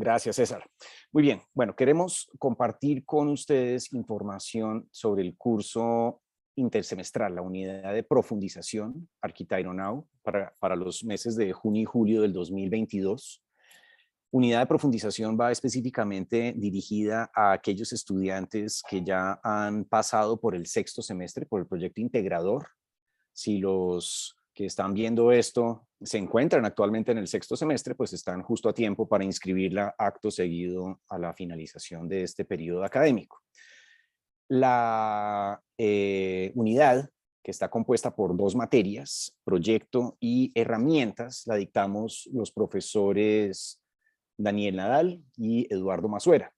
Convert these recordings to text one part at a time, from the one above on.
Gracias, César. Muy bien, bueno, queremos compartir con ustedes información sobre el curso intersemestral, la unidad de profundización Architecture Now para los meses de junio y julio del 2022. Unidad de profundización va específicamente dirigida a aquellos estudiantes que ya han pasado por el sexto semestre, por el proyecto integrador. Si los que están viendo esto se encuentran actualmente en el sexto semestre, pues están justo a tiempo para inscribirla acto seguido a la finalización de este periodo académico. La unidad, que está compuesta por dos materias, proyecto y herramientas, la dictamos los profesores Daniel Nadal y Eduardo Masuera.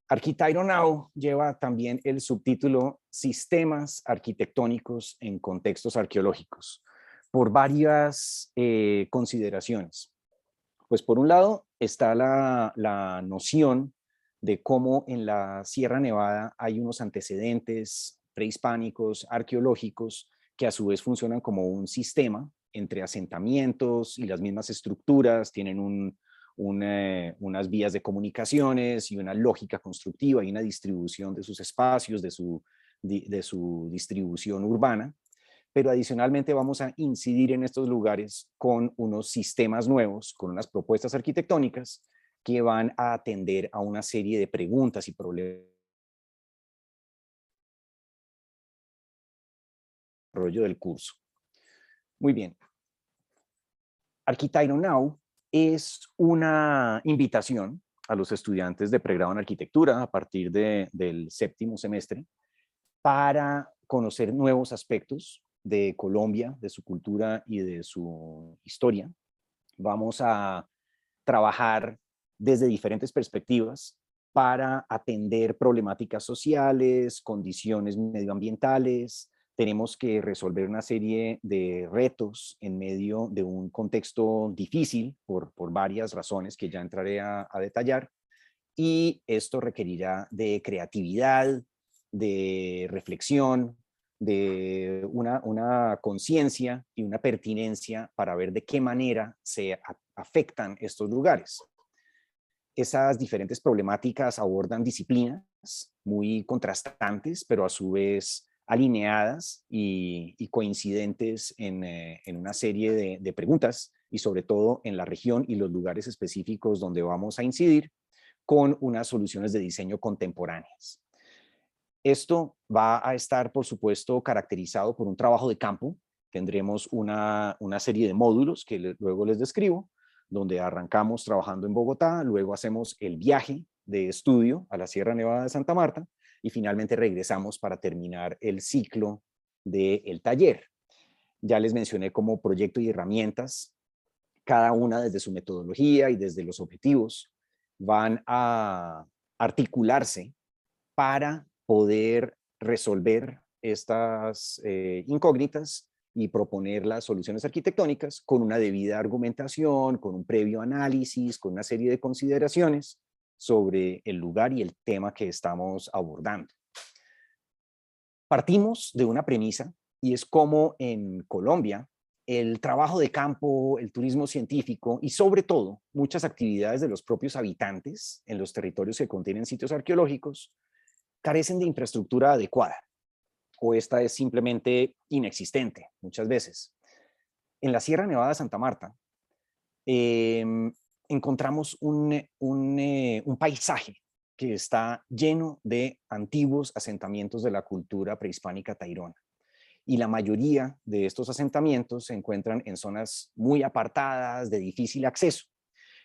Architecture Now lleva también el subtítulo Sistemas arquitectónicos en contextos arqueológicos, por varias consideraciones. Pues por un lado está la noción de cómo en la Sierra Nevada hay unos antecedentes prehispánicos, arqueológicos, que a su vez funcionan como un sistema entre asentamientos y las mismas estructuras, tienen unas vías de comunicaciones y una lógica constructiva y una distribución de sus espacios, de su distribución urbana. Pero adicionalmente vamos a incidir en estos lugares con unos sistemas nuevos, con unas propuestas arquitectónicas que van a atender a una serie de preguntas y problemas del curso. Muy bien. Architecture Now es una invitación a los estudiantes de pregrado en arquitectura a partir del séptimo semestre para conocer nuevos aspectos de Colombia, de su cultura y de su historia. Vamos a trabajar desde diferentes perspectivas para atender problemáticas sociales, condiciones medioambientales. Tenemos que resolver una serie de retos en medio de un contexto difícil por varias razones que ya entraré a detallar. Y esto requerirá de creatividad, de reflexión, de una conciencia y una pertinencia para ver de qué manera se afectan estos lugares. Esas diferentes problemáticas abordan disciplinas muy contrastantes, pero a su vez alineadas y coincidentes en una serie de preguntas y sobre todo en la región y los lugares específicos donde vamos a incidir con unas soluciones de diseño contemporáneas. Esto va a estar, por supuesto, caracterizado por un trabajo de campo. Tendremos una serie de módulos que luego les describo, donde arrancamos trabajando en Bogotá, luego hacemos el viaje de estudio a la Sierra Nevada de Santa Marta y finalmente regresamos para terminar el ciclo del taller. Ya les mencioné como proyecto y herramientas, cada una desde su metodología y desde los objetivos, van a articularse para poder resolver estas incógnitas y proponer las soluciones arquitectónicas con una debida argumentación, con un previo análisis, con una serie de consideraciones sobre el lugar y el tema que estamos abordando. Partimos de una premisa y es como en Colombia el trabajo de campo, el turismo científico y sobre todo muchas actividades de los propios habitantes en los territorios que contienen sitios arqueológicos carecen de infraestructura adecuada o esta es simplemente inexistente muchas veces. En la Sierra Nevada de Santa Marta eh, encontramos un paisaje que está lleno de antiguos asentamientos de la cultura prehispánica tairona. Y la mayoría de estos asentamientos se encuentran en zonas muy apartadas, de difícil acceso.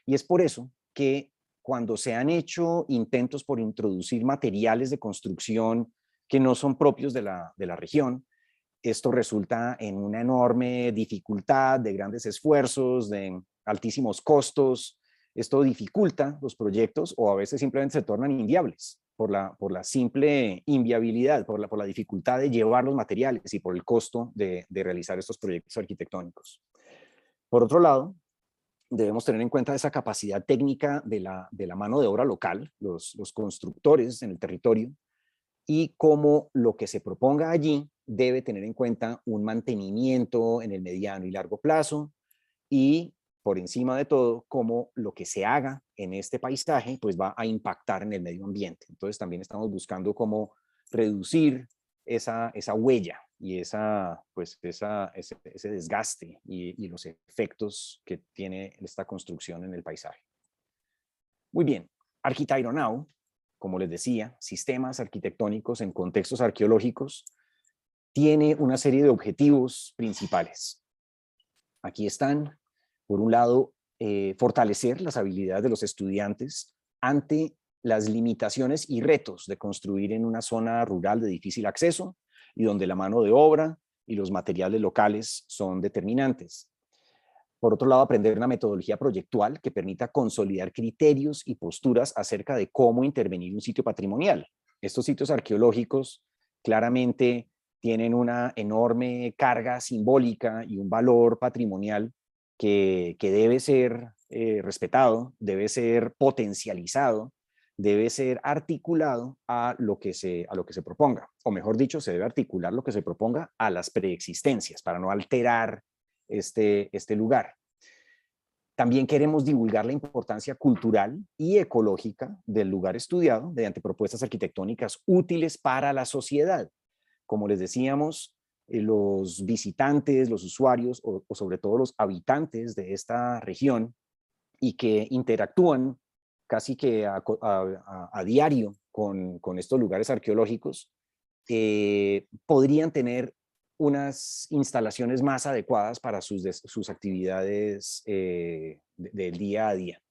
Y es por eso que cuando se han hecho intentos por introducir materiales de construcción que no son propios de la región, esto resulta en una enorme dificultad, de grandes esfuerzos, de altísimos costos. Esto dificulta los proyectos o a veces simplemente se tornan inviables por la simple inviabilidad, por la dificultad de llevar los materiales y por el costo de realizar estos proyectos arquitectónicos. Por otro lado, debemos tener en cuenta esa capacidad técnica de la mano de obra local, los constructores en el territorio, y cómo lo que se proponga allí debe tener en cuenta un mantenimiento en el mediano y largo plazo y, por encima de todo, cómo lo que se haga en este paisaje, pues va a impactar en el medio ambiente. Entonces también estamos buscando cómo reducir esa huella y ese desgaste y los efectos que tiene esta construcción en el paisaje. Muy bien, Architecture Now, como les decía, sistemas arquitectónicos en contextos arqueológicos, tiene una serie de objetivos principales. Aquí están, por un lado, fortalecer las habilidades de los estudiantes ante las limitaciones y retos de construir en una zona rural de difícil acceso y donde la mano de obra y los materiales locales son determinantes. Por otro lado, aprender una metodología proyectual que permita consolidar criterios y posturas acerca de cómo intervenir un sitio patrimonial. Estos sitios arqueológicos claramente tienen una enorme carga simbólica y un valor patrimonial que debe ser respetado, debe ser potencializado, debe ser articulado a lo que se proponga. O mejor dicho, se debe articular lo que se proponga a las preexistencias para no alterar este lugar. También queremos divulgar la importancia cultural y ecológica del lugar estudiado mediante propuestas arquitectónicas útiles para la sociedad. Como les decíamos, los visitantes, los usuarios o sobre todo los habitantes de esta región y que interactúan casi que a diario con estos lugares arqueológicos, podrían tener unas instalaciones más adecuadas para sus actividades del día a día.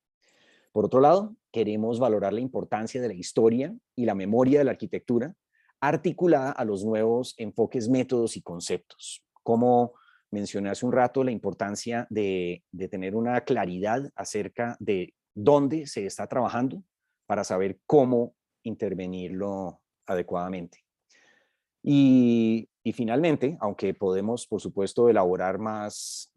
Por otro lado, queremos valorar la importancia de la historia y la memoria de la arquitectura articulada a los nuevos enfoques, métodos y conceptos. Como mencioné hace un rato, la importancia de tener una claridad acerca de dónde se está trabajando para saber cómo intervenirlo adecuadamente. Y finalmente, aunque podemos, por supuesto, elaborar más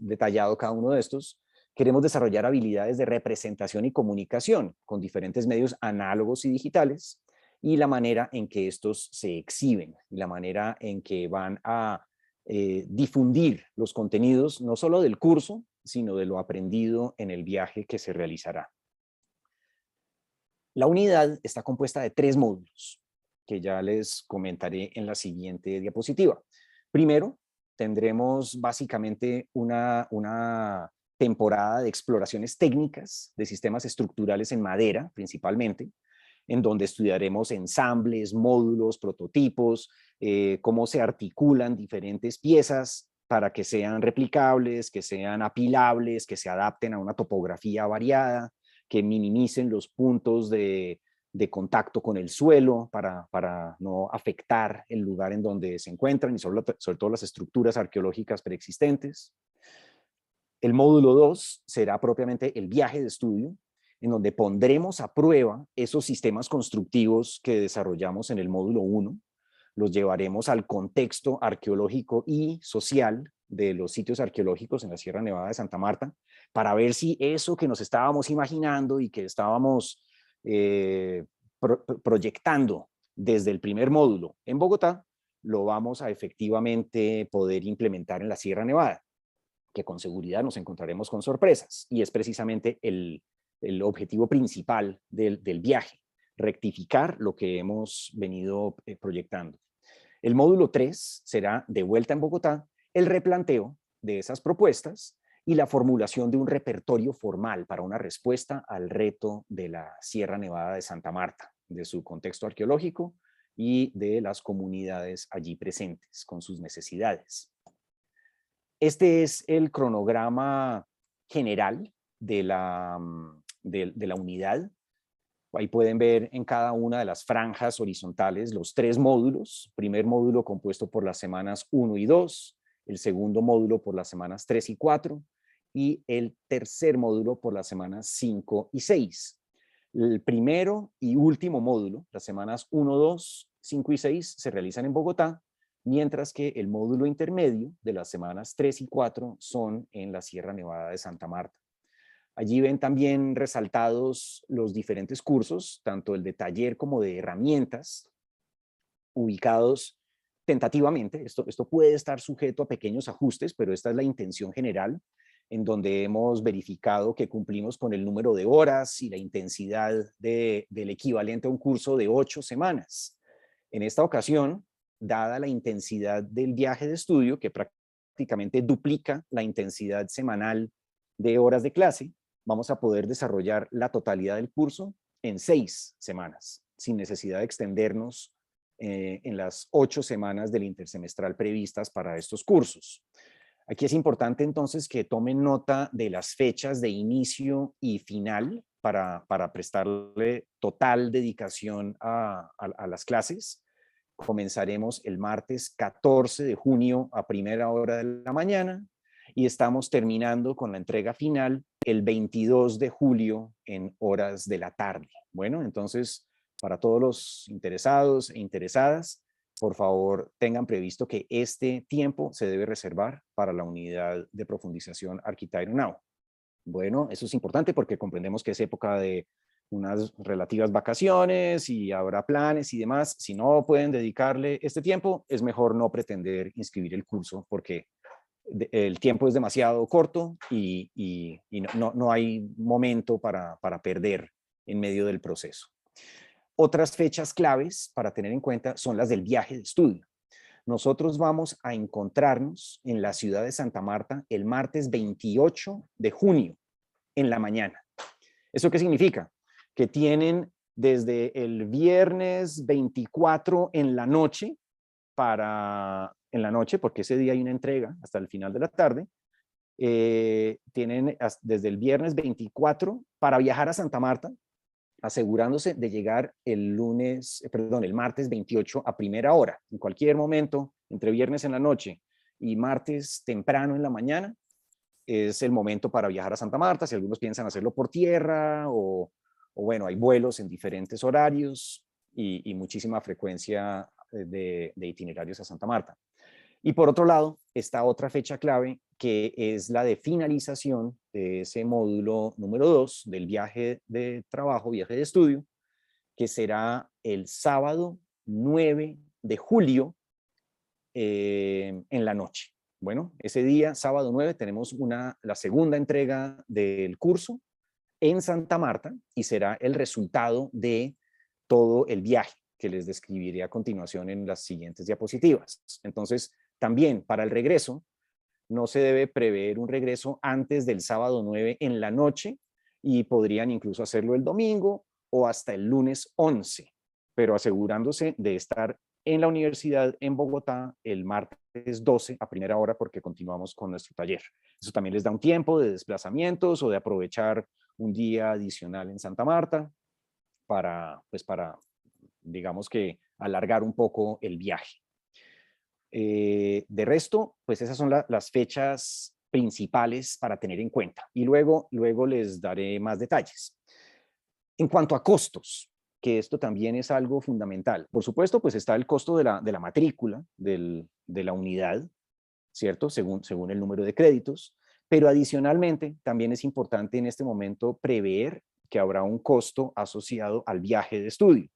detallado cada uno de estos, queremos desarrollar habilidades de representación y comunicación con diferentes medios análogos y digitales y la manera en que estos se exhiben, la manera en que van a difundir los contenidos, no solo del curso, sino de lo aprendido en el viaje que se realizará. La unidad está compuesta de 3 módulos, que ya les comentaré en la siguiente diapositiva. Primero, tendremos básicamente una temporada de exploraciones técnicas de sistemas estructurales en madera, principalmente, en donde estudiaremos ensambles, módulos, prototipos, cómo se articulan diferentes piezas para que sean replicables, que sean apilables, que se adapten a una topografía variada, que minimicen los puntos de contacto con el suelo para no afectar el lugar en donde se encuentran y sobre todo las estructuras arqueológicas preexistentes. El módulo 2 será propiamente el viaje de estudio, en donde pondremos a prueba esos sistemas constructivos que desarrollamos en el módulo 1, los llevaremos al contexto arqueológico y social de los sitios arqueológicos en la Sierra Nevada de Santa Marta, para ver si eso que nos estábamos imaginando y que estábamos proyectando desde el primer módulo en Bogotá, lo vamos a efectivamente poder implementar en la Sierra Nevada, que con seguridad nos encontraremos con sorpresas, y es precisamente el objetivo principal del viaje, rectificar lo que hemos venido proyectando. El módulo 3 será, de vuelta en Bogotá, el replanteo de esas propuestas y la formulación de un repertorio formal para una respuesta al reto de la Sierra Nevada de Santa Marta, de su contexto arqueológico y de las comunidades allí presentes, con sus necesidades. Este es el cronograma general de la unidad. Ahí pueden ver en cada una de las franjas horizontales los 3 módulos. Primer módulo compuesto por las semanas 1 y 2, el segundo módulo por las semanas 3 y 4 y el tercer módulo por las semanas 5 y 6. El primero y último módulo, las semanas 1, 2, 5 y 6, se realizan en Bogotá, mientras que el módulo intermedio de las semanas 3 y 4 son en la Sierra Nevada de Santa Marta. Allí ven también resaltados los diferentes cursos, tanto el de taller como de herramientas, ubicados tentativamente. Esto puede estar sujeto a pequeños ajustes, pero esta es la intención general, en donde hemos verificado que cumplimos con el número de horas y la intensidad del equivalente a un curso de 8 semanas. En esta ocasión, dada la intensidad del viaje de estudio, que prácticamente duplica la intensidad semanal de horas de clase, vamos a poder desarrollar la totalidad del curso en 6 semanas, sin necesidad de extendernos en las 8 semanas del intersemestral previstas para estos cursos. Aquí es importante entonces que tomen nota de las fechas de inicio y final para prestarle total dedicación a las clases. Comenzaremos el martes 14 de junio a primera hora de la mañana y estamos terminando con la entrega final el 22 de julio en horas de la tarde. Bueno, entonces, para todos los interesados e interesadas, por favor, tengan previsto que este tiempo se debe reservar para la unidad de profundización Architecture Now. Bueno, eso es importante porque comprendemos que es época de unas relativas vacaciones y habrá planes y demás. Si no pueden dedicarle este tiempo, es mejor no pretender inscribir el curso porque el tiempo es demasiado corto y no hay momento para perder en medio del proceso. Otras fechas claves para tener en cuenta son las del viaje de estudio. Nosotros vamos a encontrarnos en la ciudad de Santa Marta el martes 28 de junio en la mañana. ¿Eso qué significa? Que tienen desde el viernes 24 en la noche, porque ese día hay una entrega hasta el final de la tarde, tienen desde el viernes 24 para viajar a Santa Marta, asegurándose de llegar el martes 28 a primera hora, en cualquier momento, entre viernes en la noche y martes temprano en la mañana, es el momento para viajar a Santa Marta, si algunos piensan hacerlo por tierra o bueno, hay vuelos en diferentes horarios y muchísima frecuencia de itinerarios a Santa Marta. Y por otro lado, está otra fecha clave que es la de finalización de ese módulo número 2 del viaje de trabajo, viaje de estudio, que será el sábado 9 de julio en la noche. Bueno, ese día, sábado 9, tenemos la segunda entrega del curso en Santa Marta y será el resultado de todo el viaje que les describiré a continuación en las siguientes diapositivas. Entonces, también para el regreso, no se debe prever un regreso antes del sábado 9 en la noche y podrían incluso hacerlo el domingo o hasta el lunes 11, pero asegurándose de estar en la universidad en Bogotá el martes 12 a primera hora porque continuamos con nuestro taller. Eso también les da un tiempo de desplazamientos o de aprovechar un día adicional en Santa Marta para digamos que, alargar un poco el viaje. De resto, pues esas son las fechas principales para tener en cuenta. Y luego les daré más detalles. En cuanto a costos, que esto también es algo fundamental. Por supuesto, pues está el costo de la matrícula de la unidad, ¿cierto? Según el número de créditos. Pero adicionalmente, también es importante en este momento prever que habrá un costo asociado al viaje de estudio.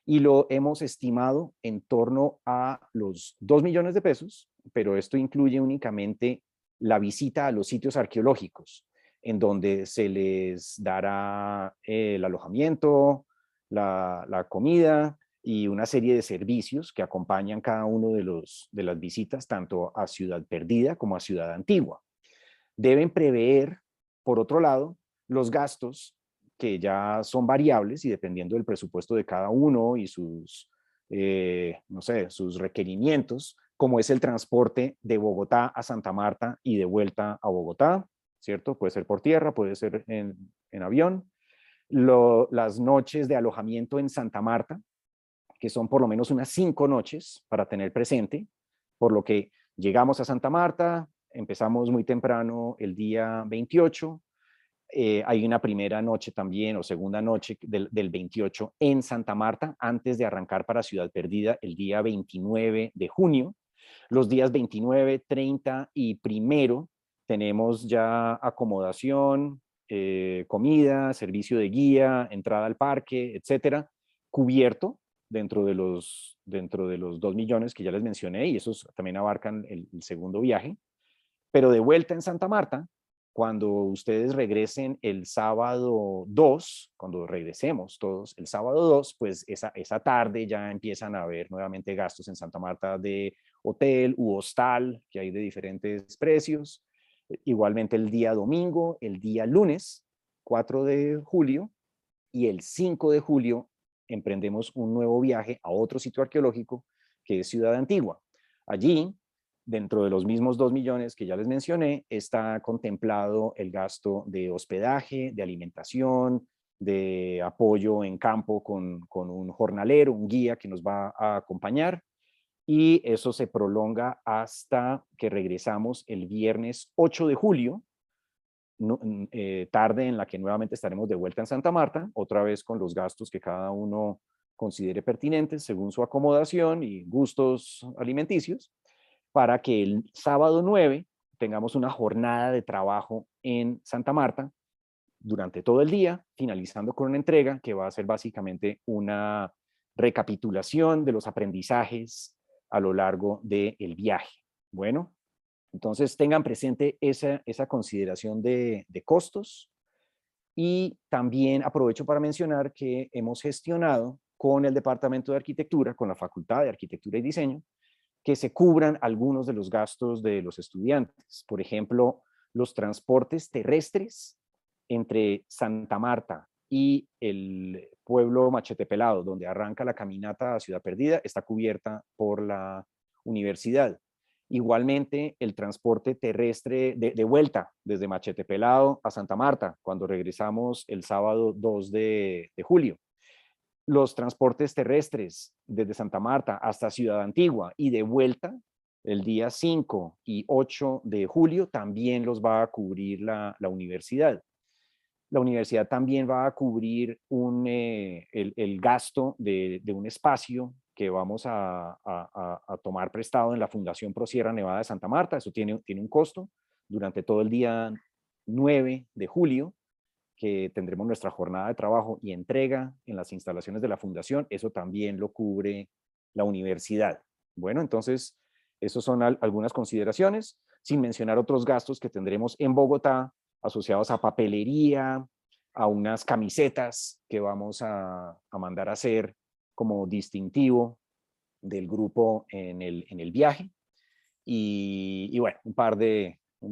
Y lo hemos estimado en torno a los 2 millones de pesos, pero esto incluye únicamente la visita a los sitios arqueológicos, en donde se les dará el alojamiento, la comida y una serie de servicios que acompañan cada uno de las visitas, tanto a Ciudad Perdida como a Ciudad Antigua. Deben prever, por otro lado, los gastos que ya son variables y dependiendo del presupuesto de cada uno y sus, no sé, sus requerimientos, como es el transporte de Bogotá a Santa Marta y de vuelta a Bogotá, ¿cierto? Puede ser por tierra, puede ser en avión. Las noches de alojamiento en Santa Marta, que son por lo menos unas 5 noches para tener presente, por lo que llegamos a Santa Marta, empezamos muy temprano el día 28, hay una primera noche también o segunda noche del 28 en Santa Marta antes de arrancar para Ciudad Perdida el día 29 de junio. Los días 29, 30 y primero tenemos ya acomodación, comida, servicio de guía, entrada al parque, etcétera, cubierto dentro de los 2 millones que ya les mencioné y esos también abarcan el segundo viaje. Pero de vuelta en Santa Marta, cuando ustedes regresen el sábado 2, cuando regresemos todos el sábado 2, pues esa tarde ya empiezan a haber nuevamente gastos en Santa Marta de hotel u hostal, que hay de diferentes precios. Igualmente el día domingo, el día lunes, 4 de julio, y el 5 de julio emprendemos un nuevo viaje a otro sitio arqueológico que es Ciudad Antigua. Allí, dentro de los mismos 2 millones que ya les mencioné, está contemplado el gasto de hospedaje, de alimentación, de apoyo en campo con un jornalero, un guía que nos va a acompañar, y eso se prolonga hasta que regresamos el viernes 8 de julio, tarde en la que nuevamente estaremos de vuelta en Santa Marta, otra vez con los gastos que cada uno considere pertinentes según su acomodación y gustos alimenticios, para que el sábado 9 tengamos una jornada de trabajo en Santa Marta durante todo el día, finalizando con una entrega que va a ser básicamente una recapitulación de los aprendizajes a lo largo del viaje. Bueno, entonces tengan presente esa consideración de costos, y también aprovecho para mencionar que hemos gestionado con el Departamento de Arquitectura, con la Facultad de Arquitectura y Diseño, que se cubran algunos de los gastos de los estudiantes. Por ejemplo, los transportes terrestres entre Santa Marta y el pueblo Machete Pelado, donde arranca la caminata a Ciudad Perdida, está cubierta por la universidad. Igualmente, el transporte terrestre de vuelta desde Machete Pelado a Santa Marta, cuando regresamos el sábado 2 de julio. Los transportes terrestres desde Santa Marta hasta Ciudad Antigua y de vuelta el día 5 y 8 de julio también los va a cubrir la universidad. La universidad también va a cubrir el gasto de un espacio que vamos a tomar prestado en la Fundación Pro Sierra Nevada de Santa Marta. Eso tiene un costo durante todo el día 9 de julio, que tendremos nuestra jornada de trabajo y entrega en las instalaciones de la fundación. Eso también lo cubre la universidad. Bueno, entonces, esas son algunas consideraciones, sin mencionar otros gastos que tendremos en Bogotá asociados a papelería, a unas camisetas que vamos a mandar a hacer como distintivo del grupo en el viaje, y bueno, un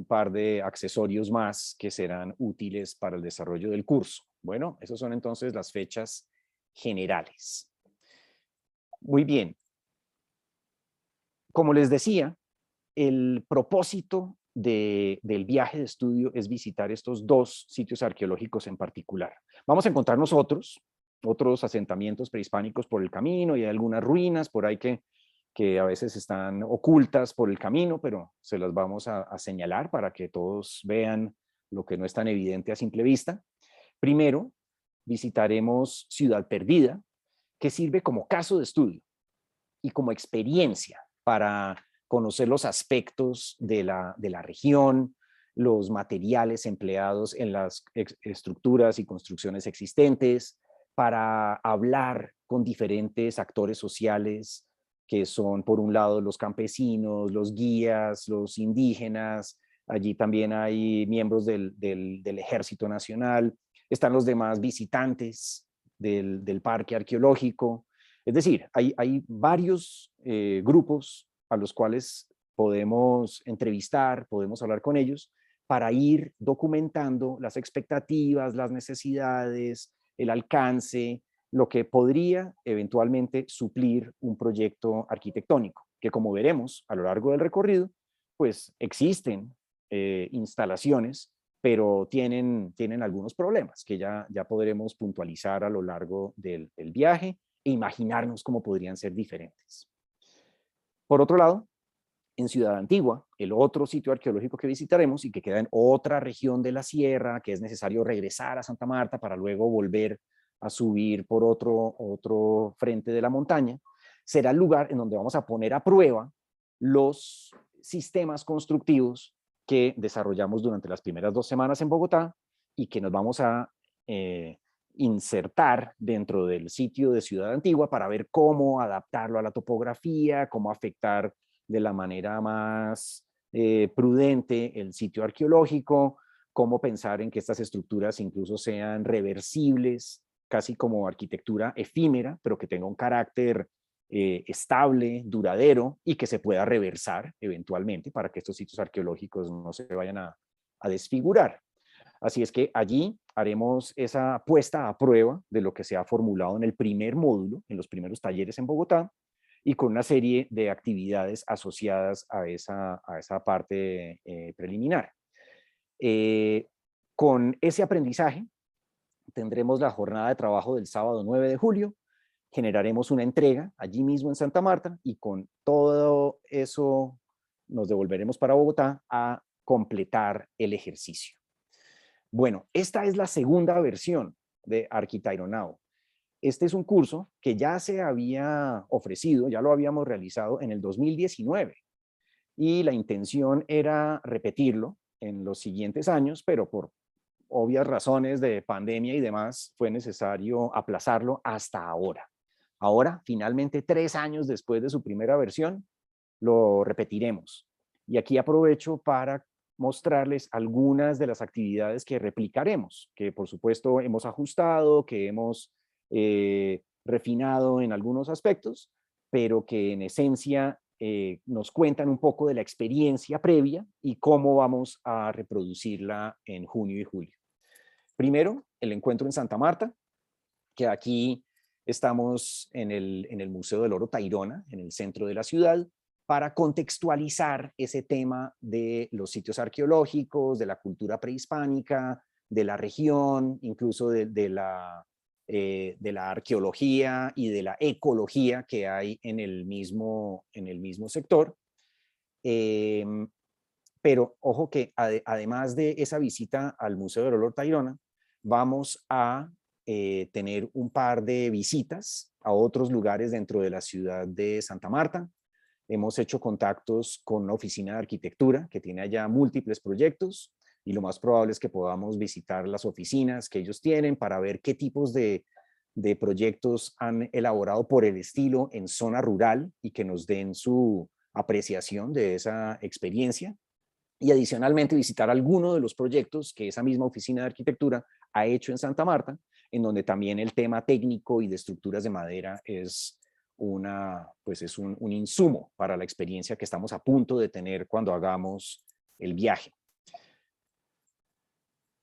par de accesorios más que serán útiles para el desarrollo del curso. Bueno, esas son entonces las fechas generales. Muy bien. Como les decía, el propósito del viaje de estudio es visitar estos 2 sitios arqueológicos en particular. Vamos a encontrarnos otros asentamientos prehispánicos por el camino, y hay algunas ruinas por ahí que a veces están ocultas por el camino, pero se las vamos a señalar para que todos vean lo que no es tan evidente a simple vista. Primero, visitaremos Ciudad Perdida, que sirve como caso de estudio y como experiencia para conocer los aspectos de la región, los materiales empleados en las estructuras y construcciones existentes, para hablar con diferentes actores sociales, que son por un lado los campesinos, los guías, los indígenas. Allí también hay miembros del Ejército Nacional, están los demás visitantes del parque arqueológico. Es decir, hay varios grupos a los cuales podemos entrevistar, podemos hablar con ellos, para ir documentando las expectativas, las necesidades, el alcance, lo que podría eventualmente suplir un proyecto arquitectónico, que, como veremos a lo largo del recorrido, pues existen instalaciones, pero tienen algunos problemas que ya podremos puntualizar a lo largo del viaje e imaginarnos cómo podrían ser diferentes. Por otro lado, en Ciudad Antigua, el otro sitio arqueológico que visitaremos y que queda en otra región de la sierra, que es necesario regresar a Santa Marta para luego volver a subir por otro frente de la montaña, será el lugar en donde vamos a poner a prueba los sistemas constructivos que desarrollamos durante las primeras 2 semanas en Bogotá, y que nos vamos a insertar dentro del sitio de Ciudad Antigua para ver cómo adaptarlo a la topografía, cómo afectar de la manera más prudente el sitio arqueológico, cómo pensar en que estas estructuras incluso sean reversibles, casi como arquitectura efímera, pero que tenga un carácter estable, duradero y que se pueda reversar eventualmente para que estos sitios arqueológicos no se vayan a desfigurar. Así es que allí haremos esa puesta a prueba de lo que se ha formulado en el primer módulo, en los primeros talleres en Bogotá, y con una serie de actividades asociadas a esa parte preliminar. Con ese aprendizaje tendremos la jornada de trabajo del sábado 9 de julio, generaremos una entrega allí mismo en Santa Marta y con todo eso nos devolveremos para Bogotá a completar el ejercicio. Bueno, esta es la segunda versión de Architiro Now. Este es un curso que ya se había ofrecido, ya lo habíamos realizado en el 2019 y la intención era repetirlo en los siguientes años, pero por obvias razones de pandemia y demás fue necesario aplazarlo hasta ahora. Ahora, finalmente, 3 años después de su primera versión, lo repetiremos. Y aquí aprovecho para mostrarles algunas de las actividades que replicaremos, que por supuesto hemos ajustado, que hemos refinado en algunos aspectos, pero que en esencia nos cuentan un poco de la experiencia previa y cómo vamos a reproducirla en junio y julio. Primero, el encuentro en Santa Marta, que aquí estamos en el Museo del Oro Tayrona, en el centro de la ciudad, para contextualizar ese tema de los sitios arqueológicos, de la cultura prehispánica, de la región, incluso de la arqueología y de la ecología que hay en el mismo sector. Pero ojo que además de esa visita al Museo del Oro Tayrona, vamos a tener un par de visitas a otros lugares dentro de la ciudad de Santa Marta. Hemos hecho contactos con una oficina de arquitectura que tiene allá múltiples proyectos y lo más probable es que podamos visitar las oficinas que ellos tienen para ver qué tipos de proyectos han elaborado por el estilo en zona rural y que nos den su apreciación de esa experiencia. Y adicionalmente visitar alguno de los proyectos que esa misma oficina de arquitectura ha hecho en Santa Marta, en donde también el tema técnico y de estructuras de madera es un insumo para la experiencia que estamos a punto de tener cuando hagamos el viaje.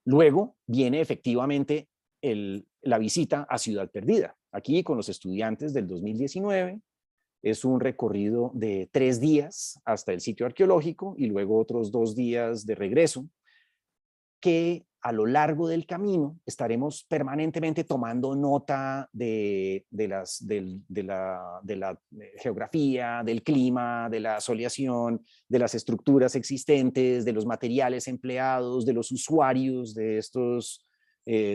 Luego viene efectivamente la visita a Ciudad Perdida. Aquí con los estudiantes del 2019 es un recorrido de 3 días hasta el sitio arqueológico y luego otros 2 días de regreso, que a lo largo del camino estaremos permanentemente tomando nota de la geografía, del clima, de la soleación, de las estructuras existentes, de los materiales empleados, de los usuarios de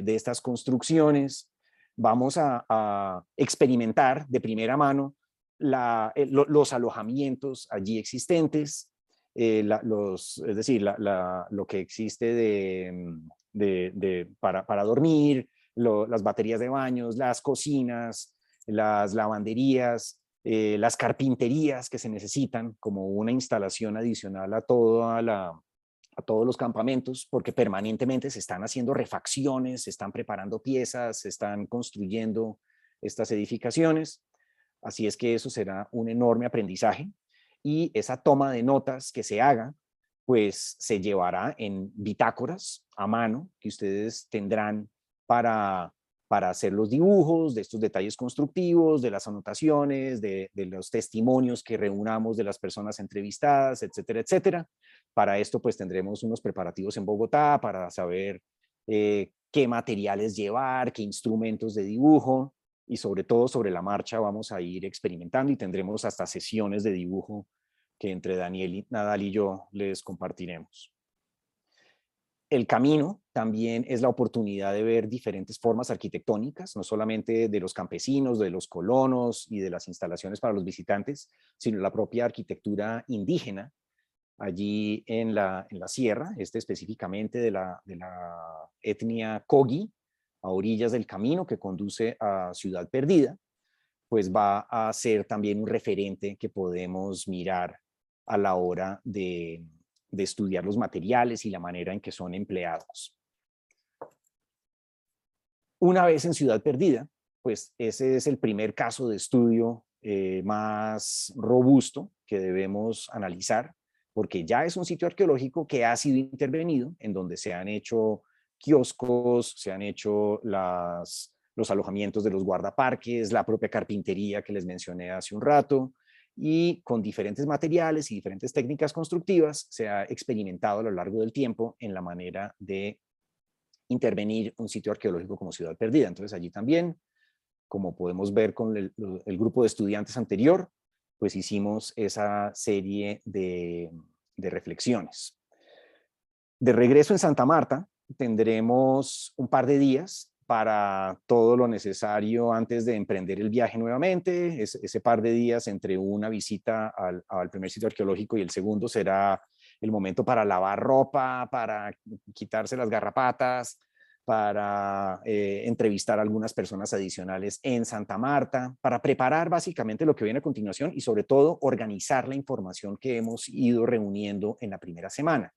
estas construcciones. Vamos a experimentar de primera mano los alojamientos allí existentes, es decir, lo que existe para dormir, las baterías de baños, las cocinas, las lavanderías, las carpinterías que se necesitan como una instalación adicional a todos los campamentos, porque permanentemente se están haciendo refacciones, se están preparando piezas, se están construyendo estas edificaciones. Así es que eso será un enorme aprendizaje y esa toma de notas que se haga, pues se llevará en bitácoras a mano que ustedes tendrán para hacer los dibujos de estos detalles constructivos, de las anotaciones, de los testimonios que reunamos de las personas entrevistadas, etcétera, etcétera. Para esto pues tendremos unos preparativos en Bogotá para saber qué materiales llevar, qué instrumentos de dibujo, y sobre todo sobre la marcha vamos a ir experimentando y tendremos hasta sesiones de dibujo que entre Daniel Nadal y yo les compartiremos. El camino también es la oportunidad de ver diferentes formas arquitectónicas, no solamente de los campesinos, de los colonos y de las instalaciones para los visitantes, sino la propia arquitectura indígena allí en la sierra, específicamente de la etnia Kogi, a orillas del camino que conduce a Ciudad Perdida, pues va a ser también un referente que podemos mirar a la hora de estudiar los materiales y la manera en que son empleados. Una vez en Ciudad Perdida, pues ese es el primer caso de estudio más robusto que debemos analizar, porque ya es un sitio arqueológico que ha sido intervenido, en donde se han hecho kioscos, se han hecho los alojamientos de los guardaparques, la propia carpintería que les mencioné hace un rato, y con diferentes materiales y diferentes técnicas constructivas se ha experimentado a lo largo del tiempo en la manera de intervenir un sitio arqueológico como Ciudad Perdida. Entonces allí también, como podemos ver con el grupo de estudiantes anterior, pues hicimos esa serie de reflexiones. De regreso en Santa Marta, tendremos un par de días para todo lo necesario antes de emprender el viaje nuevamente. Ese par de días entre una visita al primer sitio arqueológico y el segundo será el momento para lavar ropa, para quitarse las garrapatas, para entrevistar a algunas personas adicionales en Santa Marta, para preparar básicamente lo que viene a continuación y sobre todo organizar la información que hemos ido reuniendo en la primera semana.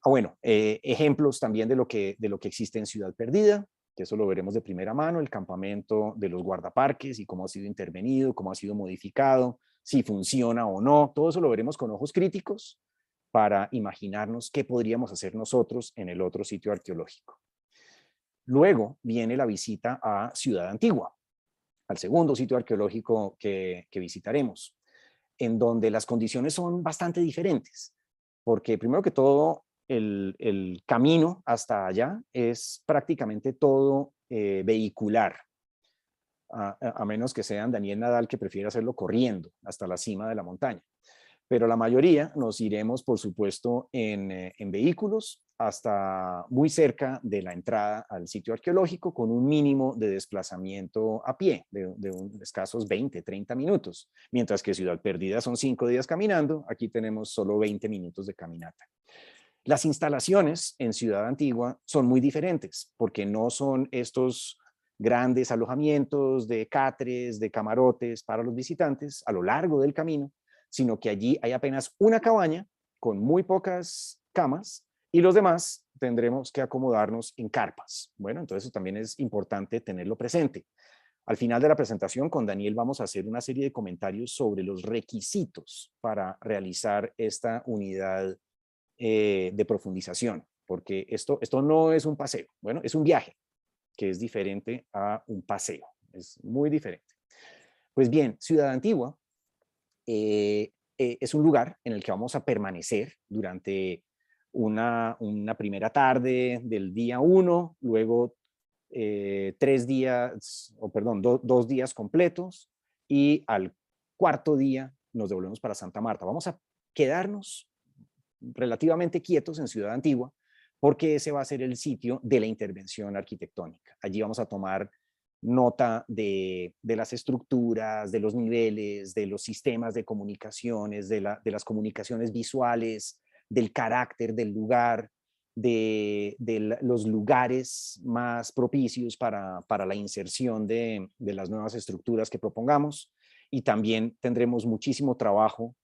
Bueno, ejemplos también de lo que existe en Ciudad Perdida, que eso lo veremos de primera mano, el campamento de los guardaparques y cómo ha sido intervenido, cómo ha sido modificado, si funciona o no, todo eso lo veremos con ojos críticos para imaginarnos qué podríamos hacer nosotros en el otro sitio arqueológico. Luego viene la visita a Ciudad Antigua, al segundo sitio arqueológico que visitaremos, en donde las condiciones son bastante diferentes, porque primero que todo, el camino hasta allá es prácticamente todo vehicular, a menos que sean Daniel Nadal, que prefiere hacerlo corriendo hasta la cima de la montaña. Pero la mayoría nos iremos, por supuesto, en vehículos hasta muy cerca de la entrada al sitio arqueológico, con un mínimo de desplazamiento a pie, de escasos 20, 30 minutos, mientras que Ciudad Perdida son 5 días caminando, aquí tenemos solo 20 minutos de caminata. Las instalaciones en Ciudad Antigua son muy diferentes, porque no son estos grandes alojamientos de catres, de camarotes para los visitantes a lo largo del camino, sino que allí hay apenas una cabaña con muy pocas camas y los demás tendremos que acomodarnos en carpas. Bueno, entonces eso también es importante tenerlo presente. Al final de la presentación con Daniel vamos a hacer una serie de comentarios sobre los requisitos para realizar esta unidad de profundización, porque esto no es un paseo, bueno, es un viaje que es diferente a un paseo, es muy diferente. Pues bien, Ciudad Antigua es un lugar en el que vamos a permanecer durante una primera tarde del día 1, luego 3 días, o perdón, 2 días completos, y al cuarto día nos devolvemos para Santa Marta. Vamos a quedarnos relativamente quietos en Ciudad Antigua, porque ese va a ser el sitio de la intervención arquitectónica. Allí vamos a tomar nota de las estructuras, de los niveles, de los sistemas de comunicaciones, de las comunicaciones visuales, del carácter del lugar, de los lugares más propicios para la inserción de las nuevas estructuras que propongamos. Y también tendremos muchísimo trabajo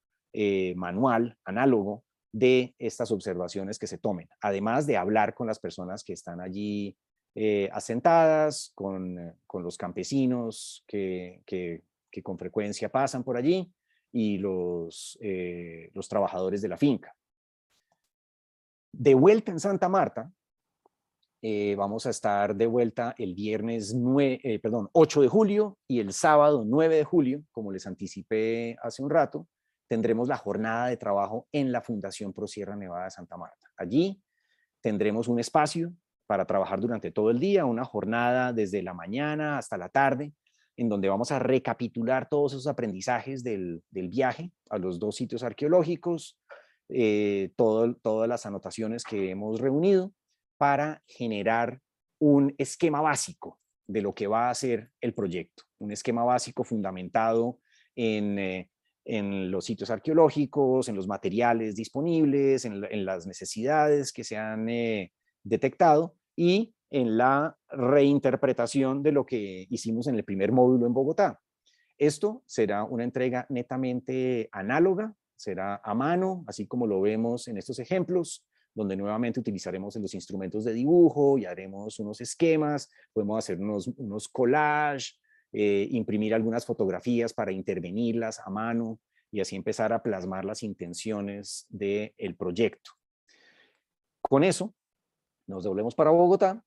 manual, análogo, de estas observaciones que se tomen, además de hablar con las personas que están allí asentadas, con los campesinos que con frecuencia pasan por allí y los trabajadores de la finca. De vuelta en Santa Marta, vamos a estar de vuelta el viernes 8 de julio y el sábado 9 de julio, como les anticipé hace un rato, tendremos la jornada de trabajo en la Fundación Pro Sierra Nevada de Santa Marta. Allí tendremos un espacio para trabajar durante todo el día, una jornada desde la mañana hasta la tarde, en donde vamos a recapitular todos esos aprendizajes del viaje a los 2 sitios arqueológicos, todas las anotaciones que hemos reunido para generar un esquema básico de lo que va a ser el proyecto, un esquema básico fundamentado en los sitios arqueológicos, en los materiales disponibles, en las necesidades que se han detectado y en la reinterpretación de lo que hicimos en el primer módulo en Bogotá. Esto será una entrega netamente análoga, será a mano, así como lo vemos en estos ejemplos, donde nuevamente utilizaremos los instrumentos de dibujo y haremos unos esquemas, podemos hacer unos collages, imprimir algunas fotografías para intervenirlas a mano y así empezar a plasmar las intenciones del proyecto. Con eso, nos devolvemos para Bogotá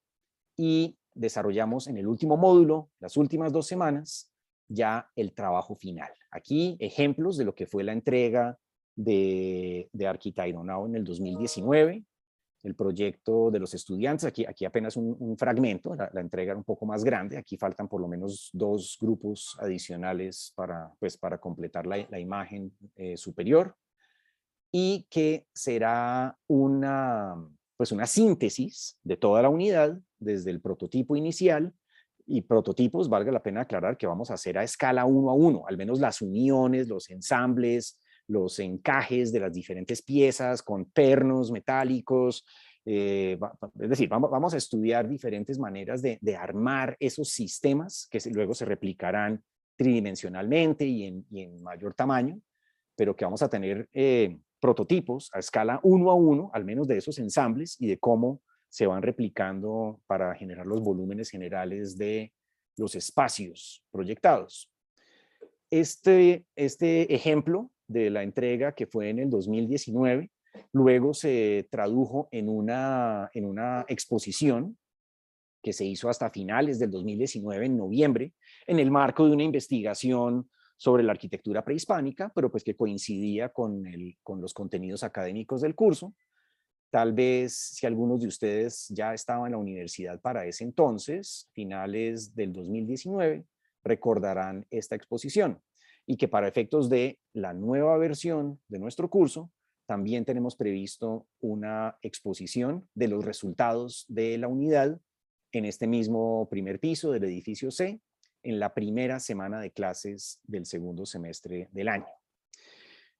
y desarrollamos en el último módulo, las últimas 2 semanas, ya el trabajo final. Aquí ejemplos de lo que fue la entrega de Arquitectura Now en el 2019, el proyecto de los estudiantes, aquí apenas un fragmento, la entrega era un poco más grande, aquí faltan por lo menos 2 grupos adicionales para completar la imagen superior, y que será una síntesis de toda la unidad, desde el prototipo inicial, y prototipos, valga la pena aclarar que vamos a hacer a escala 1 a 1, al menos las uniones, los ensambles, los encajes de las diferentes piezas con pernos metálicos, es decir, vamos a estudiar diferentes maneras de armar esos sistemas que luego se replicarán tridimensionalmente y en mayor tamaño, pero que vamos a tener prototipos a escala 1 a 1, al menos de esos ensambles y de cómo se van replicando para generar los volúmenes generales de los espacios proyectados. Este ejemplo de la entrega que fue en el 2019, luego se tradujo en una exposición que se hizo hasta finales del 2019, en noviembre, en el marco de una investigación sobre la arquitectura prehispánica, pero pues que coincidía con los contenidos académicos del curso. Tal vez si algunos de ustedes ya estaban en la universidad para ese entonces, finales del 2019, recordarán esta exposición y que para efectos de la nueva versión de nuestro curso, también tenemos previsto una exposición de los resultados de la unidad en este mismo primer piso del edificio C, en la primera semana de clases del segundo semestre del año.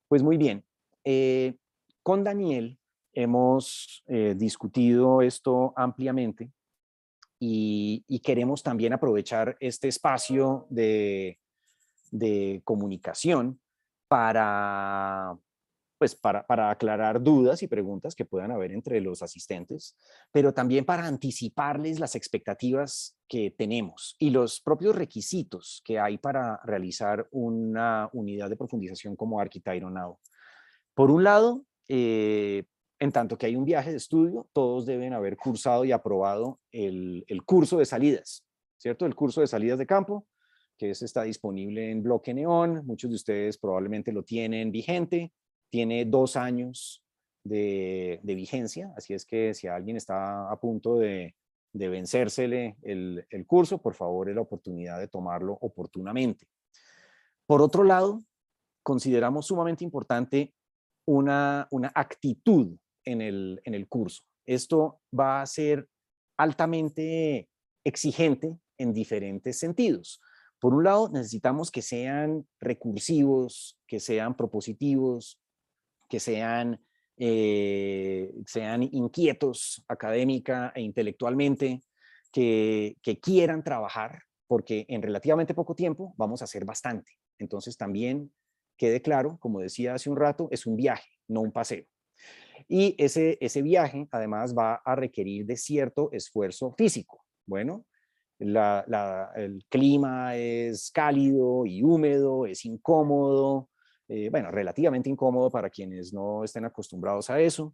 Pues muy bien, con Daniel hemos discutido esto ampliamente y queremos también aprovechar este espacio de comunicación para aclarar dudas y preguntas que puedan haber entre los asistentes, pero también para anticiparles las expectativas que tenemos y los propios requisitos que hay para realizar una unidad de profundización como Arquitectura Now. Por un lado, en tanto que hay un viaje de estudio, todos deben haber cursado y aprobado el curso de salidas, ¿cierto? El curso de salidas de campo, que está disponible en Bloque Neón. Muchos de ustedes probablemente lo tienen vigente. Tiene 2 años de vigencia, así es que si alguien está a punto de vencérsele el curso, por favor, es la oportunidad de tomarlo oportunamente. Por otro lado, consideramos sumamente importante una actitud en el curso. Esto va a ser altamente exigente en diferentes sentidos. Por un lado, necesitamos que sean recursivos, que sean propositivos, que sean inquietos académica e intelectualmente, que quieran trabajar, porque en relativamente poco tiempo vamos a hacer bastante. Entonces también quede claro, como decía hace un rato, es un viaje, no un paseo. Y ese viaje además va a requerir de cierto esfuerzo físico. Bueno, el clima es cálido y húmedo, es incómodo, bueno, relativamente incómodo para quienes no estén acostumbrados a eso.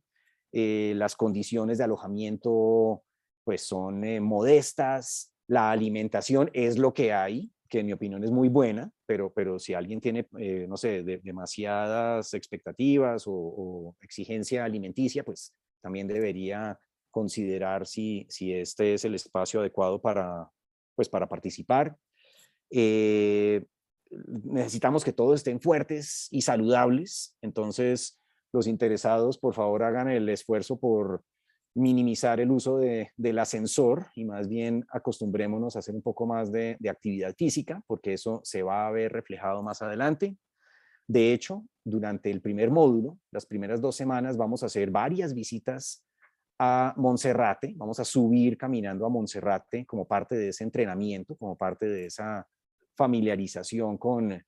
Las condiciones de alojamiento pues son modestas, la alimentación es lo que hay, que en mi opinión es muy buena, pero si alguien tiene, no sé, demasiadas expectativas o exigencia alimenticia, pues también debería considerar si este es el espacio adecuado para participar. Necesitamos que todos estén fuertes y saludables, entonces los interesados por favor hagan el esfuerzo por minimizar el uso del ascensor y más bien acostumbrémonos a hacer un poco más de actividad física, porque eso se va a ver reflejado más adelante. De hecho, durante el primer módulo, las primeras 2 semanas, vamos a hacer varias visitas a Monserrate, vamos a subir caminando a Monserrate como parte de ese entrenamiento, como parte de esa familiarización con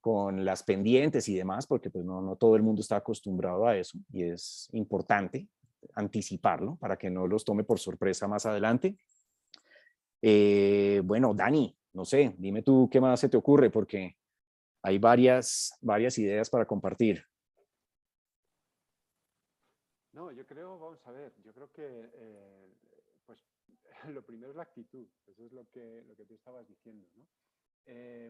con las pendientes y demás, porque pues no todo el mundo está acostumbrado a eso y es importante anticiparlo para que no los tome por sorpresa más adelante. Bueno, Dani, no sé, dime tú qué más se te ocurre, porque hay varias ideas para compartir. No, yo creo, vamos a ver, yo creo que pues lo primero es la actitud, eso es lo que tú estabas diciendo, ¿no?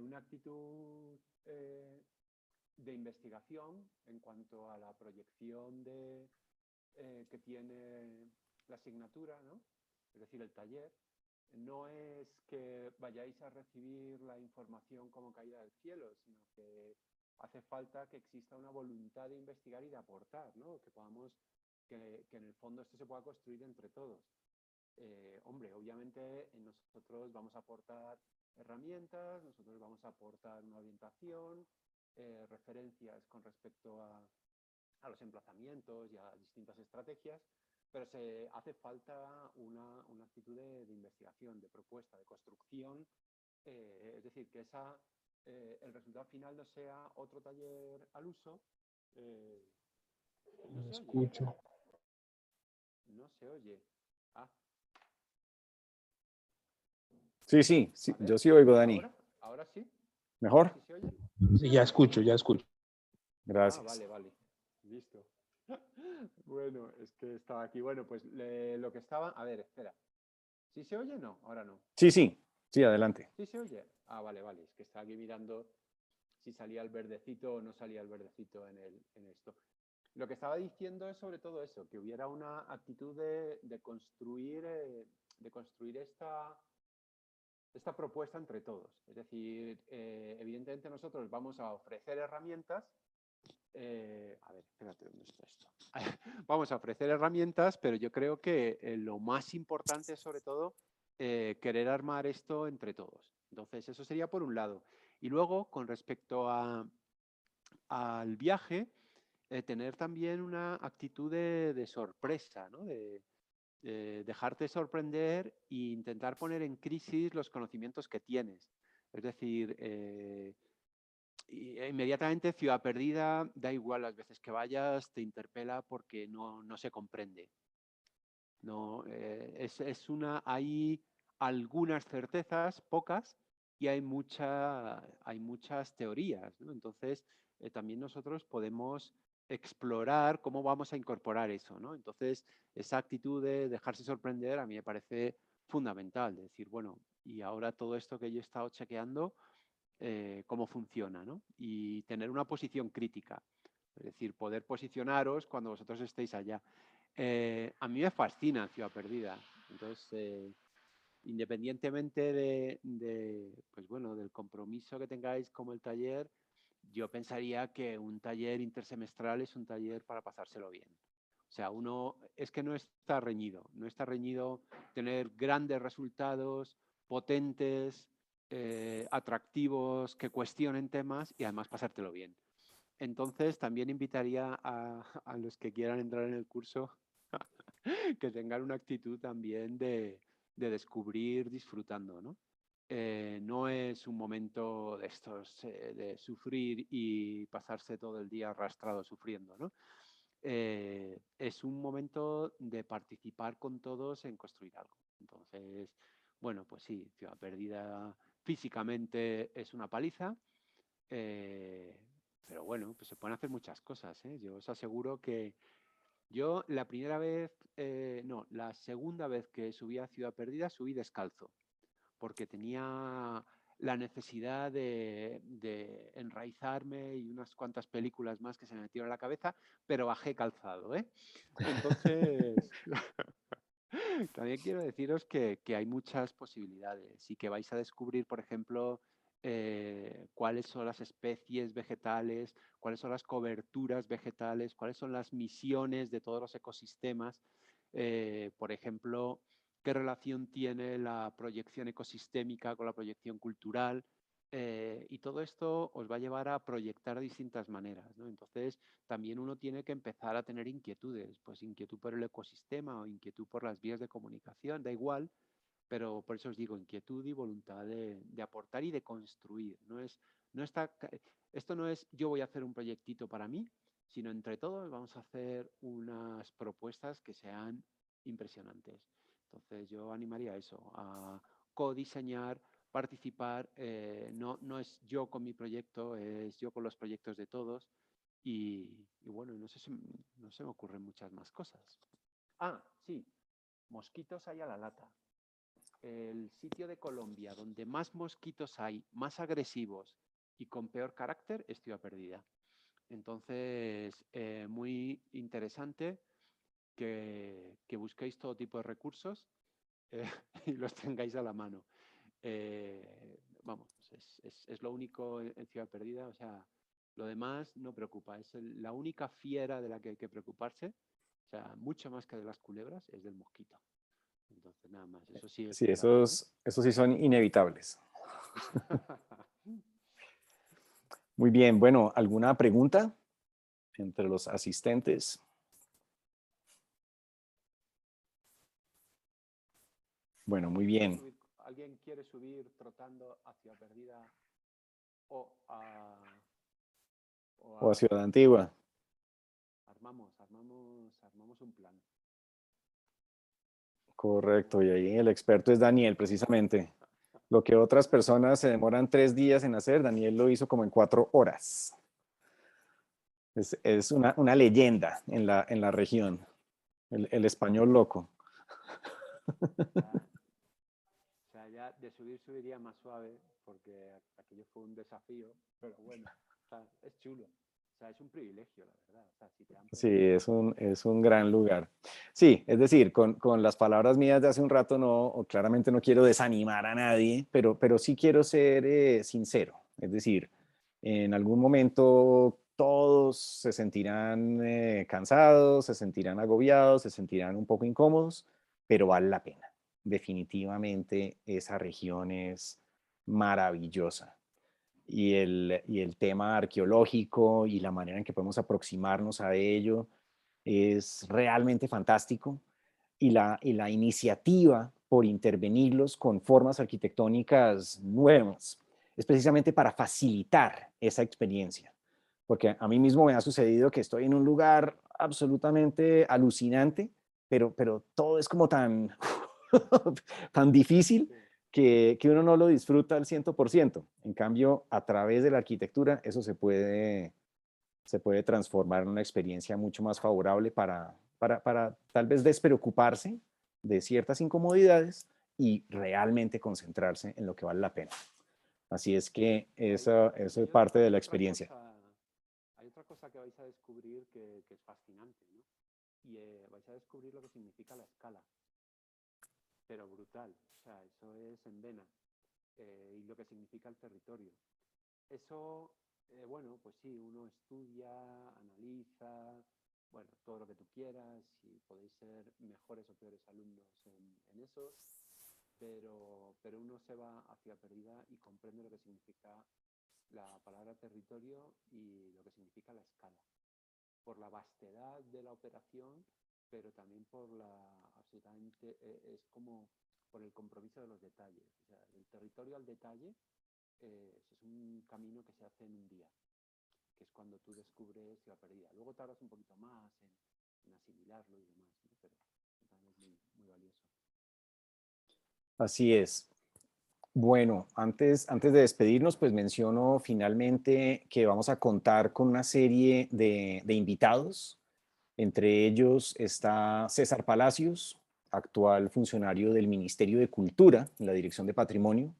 Una actitud de investigación en cuanto a la proyección que tiene la asignatura, ¿no? Es decir, el taller. No es que vayáis a recibir la información como caída del cielo, sino que hace falta que exista una voluntad de investigar y de aportar, ¿no? Que en el fondo esto se pueda construir entre todos. Hombre, obviamente nosotros vamos a aportar herramientas, nosotros vamos a aportar una orientación, referencias con respecto a los emplazamientos y a distintas estrategias, pero se hace falta una actitud de investigación, de propuesta, de construcción, es decir, que el resultado final no sea otro taller al uso. ¿No se oye? Escucho. No se oye. Ah, Sí, sí, a sí, ver, yo sí oigo, Dani. ¿ahora sí? ¿Ahora ¿Mejor? sí se oye? Sí, ya escucho, ya escucho. Ah, Gracias. vale, vale. Listo. Bueno, es que estaba aquí. Bueno, pues lo que estaba... A ver, espera. ¿Sí se oye? No, ahora no. Sí, sí, sí, adelante. ¿Sí se oye? Ah, vale, vale. Es que estaba aquí mirando si salía el verdecito o no salía el verdecito en esto. Lo que estaba diciendo es sobre todo eso, que hubiera una actitud de construir esta propuesta entre todos. Es decir, evidentemente nosotros vamos a ofrecer herramientas. A ver, espérate, ¿dónde está esto? Vamos a ofrecer herramientas, pero yo creo que lo más importante es sobre todo querer armar esto entre todos. Entonces, eso sería por un lado. Y luego, con respecto al viaje, tener también una actitud de sorpresa, ¿no? De dejarte sorprender e intentar poner en crisis los conocimientos que tienes. Es decir, inmediatamente Ciudad Perdida, da igual las veces que vayas, te interpela porque no se comprende. No, hay algunas certezas, pocas, y hay muchas teorías, ¿no? Entonces, también nosotros podemos explorar cómo vamos a incorporar eso, ¿no? Entonces, esa actitud de dejarse sorprender a mí me parece fundamental, de decir, bueno, y ahora todo esto que yo he estado chequeando, cómo funciona, ¿no? Y tener una posición crítica, es decir, poder posicionaros cuando vosotros estéis allá. A mí me fascina Ciudad Perdida, entonces, independientemente pues bueno, del compromiso que tengáis como el taller, yo pensaría que un taller intersemestral es un taller para pasárselo bien. O sea, es que no está reñido tener grandes resultados, potentes, atractivos, que cuestionen temas y además pasártelo bien. Entonces, también invitaría a los que quieran entrar en el curso que tengan una actitud también de descubrir disfrutando, ¿no? No es un momento de estos, de sufrir y pasarse todo el día arrastrado sufriendo, ¿no? Es un momento de participar con todos en construir algo. Entonces, bueno, pues sí, Ciudad Perdida físicamente es una paliza, eh, pero bueno, pues se pueden hacer muchas cosas, ¿eh? Yo os aseguro que yo la primera vez, no, la segunda vez que subí a Ciudad Perdida subí descalzo, porque tenía la necesidad de enraizarme y unas cuantas películas más que se me metieron en la cabeza, pero bajé calzado, ¿eh? Entonces, también quiero deciros que hay muchas posibilidades y que vais a descubrir, por ejemplo, cuáles son las especies vegetales, cuáles son las coberturas vegetales, cuáles son las misiones de todos los ecosistemas. Por ejemplo, qué relación tiene la proyección ecosistémica con la proyección cultural. Y todo esto os va a llevar a proyectar de distintas maneras, ¿no? Entonces, también uno tiene que empezar a tener inquietudes, pues inquietud por el ecosistema o inquietud por las vías de comunicación, da igual, pero por eso os digo, inquietud y voluntad de aportar y de construir. Esto no es yo voy a hacer un proyectito para mí, sino entre todos vamos a hacer unas propuestas que sean impresionantes. Entonces yo animaría a eso, a codiseñar, participar. No es yo con mi proyecto, es yo con los proyectos de todos. Y bueno, no se me ocurren muchas más cosas. Ah, sí, mosquitos hay a la lata. El sitio de Colombia donde más mosquitos hay, más agresivos y con peor carácter es Ciudad Perdida. Entonces, muy interesante que busquéis todo tipo de recursos eh, y los tengáis a la mano. Vamos, es lo único en Ciudad Perdida, o sea, lo demás no preocupa, es la única fiera de la que hay que preocuparse, o sea, mucho más que de las culebras, es del mosquito. Entonces, nada más, eso sí es Sí, cuidado, ¿eh? esos sí son inevitables. Muy bien, bueno, ¿alguna pregunta entre los asistentes? Bueno, muy bien. ¿Alguien quiere subir trotando hacia Perdida o a, o O a a Ciudad Antigua. armamos un plan? Correcto, y ahí el experto es Daniel, precisamente. Lo que otras personas se demoran 3 días en hacer, Daniel lo hizo como en 4 horas. Es una leyenda en la región, el español loco. Ya, o sea, ya de subiría más suave porque aquello fue un desafío, pero bueno, o sea, es chulo. O sea, es un privilegio, la verdad. O sea, si te dan Sí, permiso para es un gran lugar. Sí, es decir, con las palabras mías de hace un rato, no, o claramente no quiero desanimar a nadie, pero sí quiero ser sincero. Es decir, en algún momento todos se sentirán cansados, se sentirán agobiados, se sentirán un poco incómodos, pero vale la pena. Definitivamente esa región es maravillosa y el tema arqueológico y la manera en que podemos aproximarnos a ello es realmente fantástico. Y la iniciativa por intervenirlos con formas arquitectónicas nuevas es precisamente para facilitar esa experiencia. Porque a mí mismo me ha sucedido que estoy en un lugar absolutamente alucinante, pero todo es como tan, tan difícil sí. que uno no lo disfruta al 100%. En cambio, a través de la arquitectura, eso se puede transformar en una experiencia mucho más favorable para tal vez despreocuparse de ciertas incomodidades y realmente concentrarse en lo que vale la pena. Así es que eso es parte de la experiencia. Hay otra cosa que vais a descubrir que es fascinante, ¿no? Y vais a descubrir lo que significa la escala, pero brutal. O sea, eso es en vena. Y lo que significa el territorio. Eso, bueno, pues sí, uno estudia, analiza, bueno, todo lo que tú quieras y podéis ser mejores o peores alumnos en eso, pero uno se va hacia Perdida y comprende lo que significa la palabra territorio y lo que significa la escala, por la vastedad de la operación, pero también por la absolutamente, es como por el compromiso de los detalles, o sea, del territorio al detalle es un camino que se hace en un día, que es cuando tú descubres Ciudad Perdida. Luego tardas un poquito más en asimilarlo y demás, ¿no? Pero también es muy valioso. Así es. Bueno, antes de despedirnos, pues menciono finalmente que vamos a contar con una serie de invitados. Entre ellos está César Palacios, actual funcionario del Ministerio de Cultura en la Dirección de Patrimonio.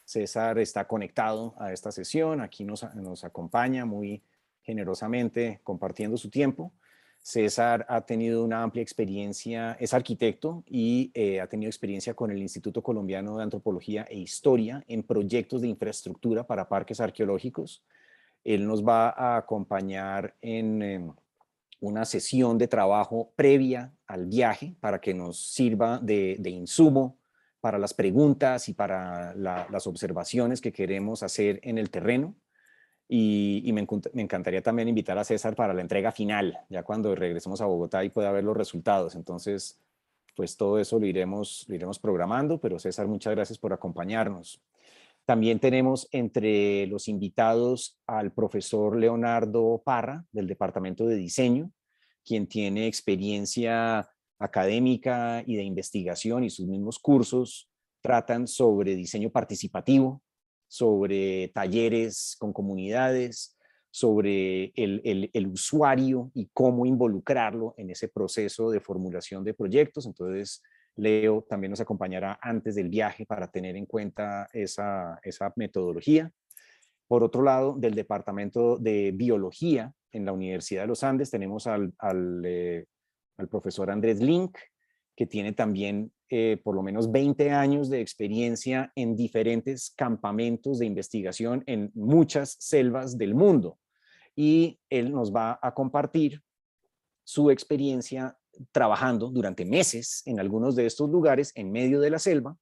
César está conectado a esta sesión, aquí nos acompaña muy generosamente compartiendo su tiempo. César ha tenido una amplia experiencia, es arquitecto y ha tenido experiencia con el Instituto Colombiano de Antropología e Historia en proyectos de infraestructura para parques arqueológicos. Él nos va a acompañar en una sesión de trabajo previa al viaje para que nos sirva de insumo para las preguntas y para las observaciones que queremos hacer en el terreno. Y me encantaría también invitar a César para la entrega final, ya cuando regresemos a Bogotá y pueda ver los resultados. Entonces, pues todo eso lo iremos programando, pero César, muchas gracias por acompañarnos. También tenemos entre los invitados al profesor Leonardo Parra, del Departamento de Diseño, quien tiene experiencia académica y de investigación, y sus mismos cursos tratan sobre diseño participativo, sobre talleres con comunidades, sobre el usuario y cómo involucrarlo en ese proceso de formulación de proyectos. Entonces, Leo también nos acompañará antes del viaje para tener en cuenta esa metodología. Por otro lado, del Departamento de Biología en la Universidad de los Andes tenemos al profesor Andrés Link, que tiene también por lo menos 20 años de experiencia en diferentes campamentos de investigación en muchas selvas del mundo. Y él nos va a compartir su experiencia trabajando durante meses en algunos de estos lugares en medio de la selva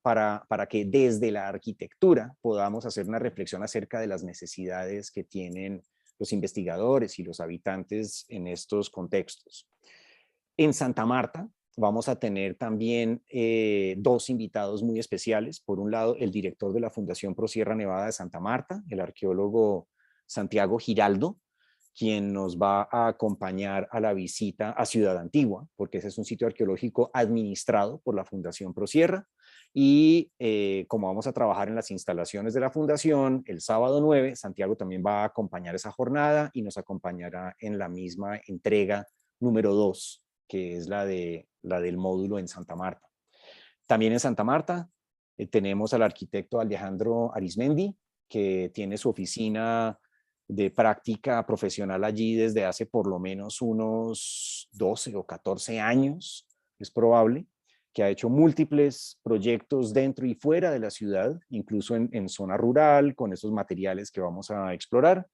para que desde la arquitectura podamos hacer una reflexión acerca de las necesidades que tienen los investigadores y los habitantes en estos contextos. En Santa Marta vamos a tener también dos invitados muy especiales. Por un lado, el director de la Fundación Pro Sierra Nevada de Santa Marta, el arqueólogo Santiago Giraldo, quien nos va a acompañar a la visita a Ciudad Antigua, porque ese es un sitio arqueológico administrado por la Fundación Pro Sierra. Y como vamos a trabajar en las instalaciones de la Fundación, el sábado 9, Santiago también va a acompañar esa jornada y nos acompañará en la misma entrega número 2, que es la del módulo en Santa Marta. También en Santa Marta tenemos al arquitecto Alejandro Arismendi, que tiene su oficina de práctica profesional allí desde hace por lo menos unos 12 o 14 años, es probable, que ha hecho múltiples proyectos dentro y fuera de la ciudad, incluso en zona rural, con esos materiales que vamos a explorar,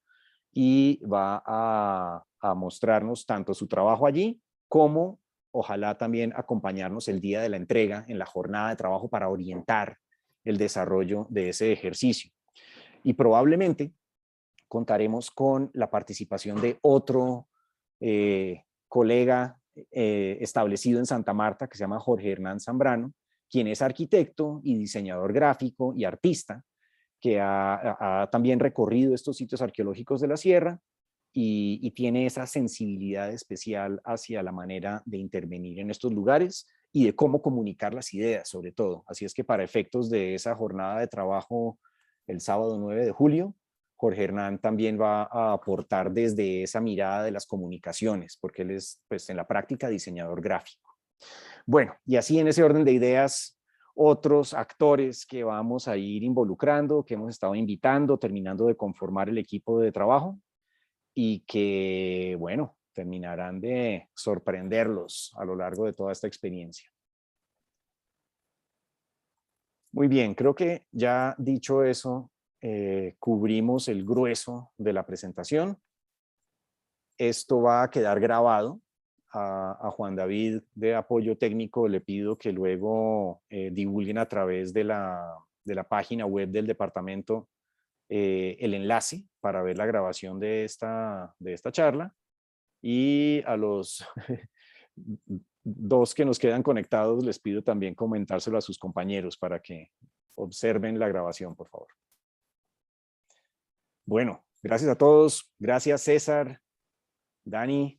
y va a mostrarnos tanto su trabajo allí como ojalá también acompañarnos el día de la entrega en la jornada de trabajo para orientar el desarrollo de ese ejercicio. Y probablemente contaremos con la participación de otro colega establecido en Santa Marta que se llama Jorge Hernán Zambrano, quien es arquitecto y diseñador gráfico y artista, que ha también recorrido estos sitios arqueológicos de la sierra y tiene esa sensibilidad especial hacia la manera de intervenir en estos lugares y de cómo comunicar las ideas, sobre todo. Así es que para efectos de esa jornada de trabajo el sábado 9 de julio, Jorge Hernán también va a aportar desde esa mirada de las comunicaciones, porque él es, pues, en la práctica diseñador gráfico. Bueno, y así en ese orden de ideas, otros actores que vamos a ir involucrando, que hemos estado invitando, terminando de conformar el equipo de trabajo y que, bueno, terminarán de sorprenderlos a lo largo de toda esta experiencia. Muy bien, creo que ya dicho eso, cubrimos el grueso de la presentación. Esto va a quedar grabado. A Juan David de apoyo técnico le pido que luego divulguen a través de la página web del departamento el enlace para ver la grabación de esta charla. Y a los dos que nos quedan conectados les pido también comentárselo a sus compañeros para que observen la grabación, por favor. Bueno, gracias a todos. Gracias, César, Dani.